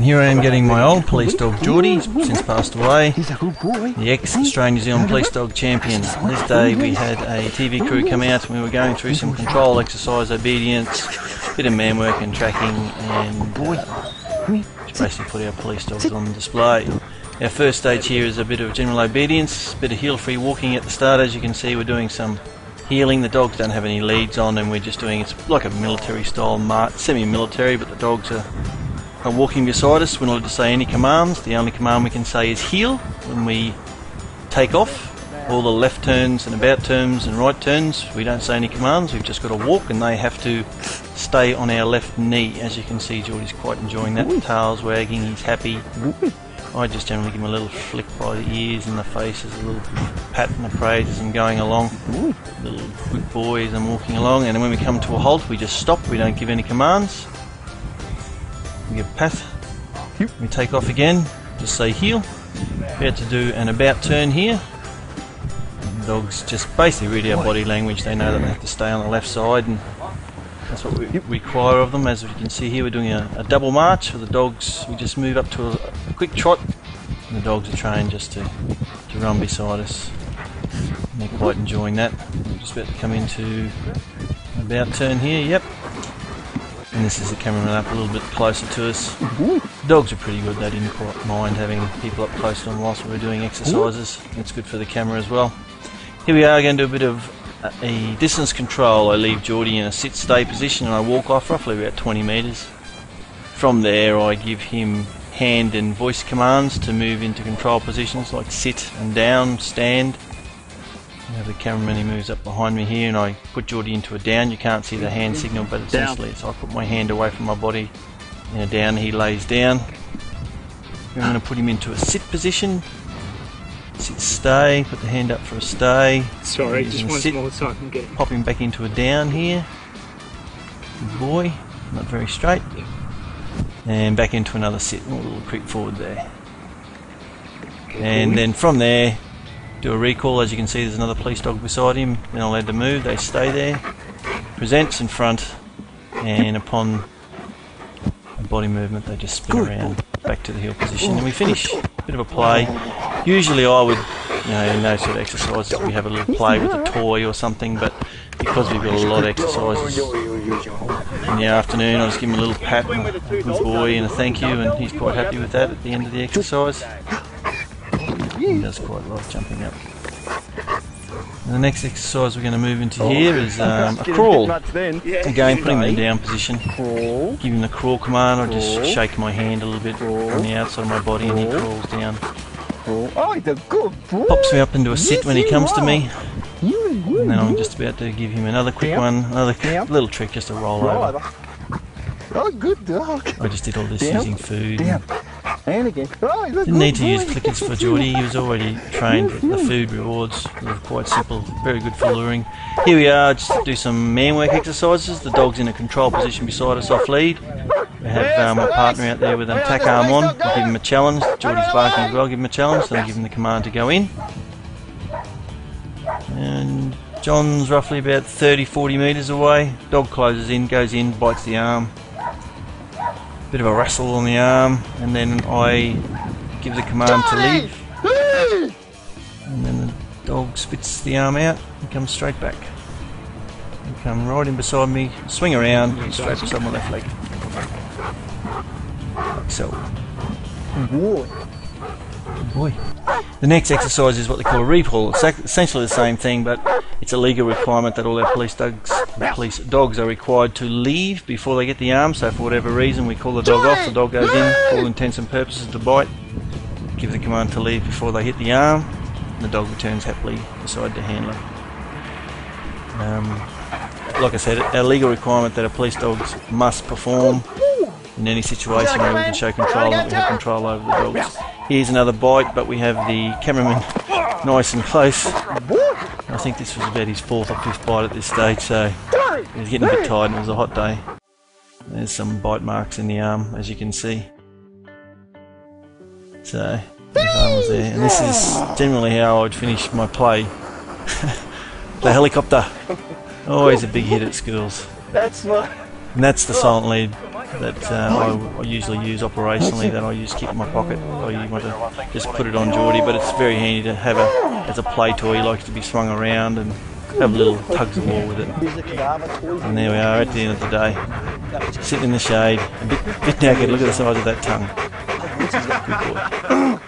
here I am getting my old police dog Geordie, since passed away, He's a good boy. the ex-Australian New Zealand police dog champion. This day we had a TV crew come out and we were going through some control, exercise, obedience, bit of man work and tracking, and just basically put our police dogs on display. Our first stage here is a bit of general obedience, a bit of heel-free walking at the start. As you can see, we're doing some heeling. The dogs don't have any leads on and we're just doing, it's like a military style march, semi-military, but the dogs are walking beside us. We're not allowed to say any commands. The only command we can say is heel when we take off. All the left turns and about turns and right turns, we don't say any commands. We've just got to walk and they have to stay on our left knee. As you can see, Geordie's quite enjoying that. The tail's wagging, he's happy. I just generally give him a little flick by the ears and the faces, a little pat and the praise as I'm going along. Little good boy as I'm walking along, and then when we come to a halt we just stop. We don't give any commands. We give a pat. We take off again, just say heel. About to do an about turn here. The dogs just basically read our body language. They know that they have to stay on the left side, and that's what we require of them. As you can see here, we're doing a double march for the dogs. We just move up to a quick trot, and the dogs are trained just to run beside us. And they're quite enjoying that. We're just about to come into an about turn here, yep. And this is the cameraman up a little bit closer to us. The dogs are pretty good, they didn't quite mind having people up close to them whilst we were doing exercises. It's good for the camera as well. Here we are going to do a bit of a distance control. I leave Geordie in a sit-stay position and I walk off roughly about 20 metres. From there I give him hand and voice commands to move into control positions like sit and down, stand. I have the cameraman, he moves up behind me here and I put Geordie into a down. You can't see the hand signal, but essentially it's I put my hand away from my body in a down, he lays down. I'm going to put him into a sit position. Sit, stay, put the hand up for a stay. Sorry, just once more so I can get it. Pop him back into a down here. Good boy, not very straight. And back into another sit, a little creep forward there. And then from there, do a recall. As you can see, there's another police dog beside him. They're not allowed to move, they stay there. Presents in front, and upon a body movement, they just spin around back to the heel position, and we finish. Bit of a play. Usually I would, in those sort of exercises, we have a little play with a toy or something, but because we've got a lot of exercises in the afternoon, I just give him a little pat and a good boy and a thank you, and he's quite happy with that at the end of the exercise. He does quite like jumping up. And the next exercise we're going to move into here is a crawl. Again, putting him in a down position. Give him the crawl command. I just shake my hand a little bit on the outside of my body and he crawls down. Pops me up into a sit when he comes to me. And then I'm just about to give him another quick one, another little trick just to roll over. Oh, good dog. I just did all this using food. And again. Didn't need to use clickers for Geordie, he was already trained. The food rewards were quite simple, very good for luring. Here we are, just to do some man work exercises. The dog's in a control position beside us off lead. We have my partner out there with an attack arm on. I give him a challenge. Geordie's barking as well, give him a challenge, then I give him the command to go in. And John's roughly about 30-40 metres away. Dog closes in, goes in, bites the arm. Bit of a wrestle on the arm, and then I give the command to leave. And then the dog spits the arm out and comes straight back. And come right in beside me, swing around, and straight beside my left leg. Like so. Good boy. The next exercise is what they call a recall. It's essentially the same thing, but it's a legal requirement that all our police dogs are required to leave before they get the arm. So for whatever reason we call the dog off, the dog goes in, for all intents and purposes to bite, give the command to leave before they hit the arm, and the dog returns happily beside the handler. Like I said, our legal requirement that our police dogs must perform in any situation where we can show control, that we have control over the dogs. Here's another bite, but we have the cameraman nice and close. I think this was about his 4th or 5th bite at this stage, so he's getting a bit tired and it was a hot day. There's some bite marks in the arm, as you can see. So, his arm was there. And this is generally how I would finish my play. The helicopter. Always a big hit at schools. That's not. And that's the silent lead that I usually use operationally that I use to keep in my pocket. I want to just put it on Geordie, but it's very handy to have as a play toy. He likes to be swung around and have little tugs of war with it. And there we are at the end of the day, sitting in the shade, a bit naked. Look at the size of that tongue. Good boy.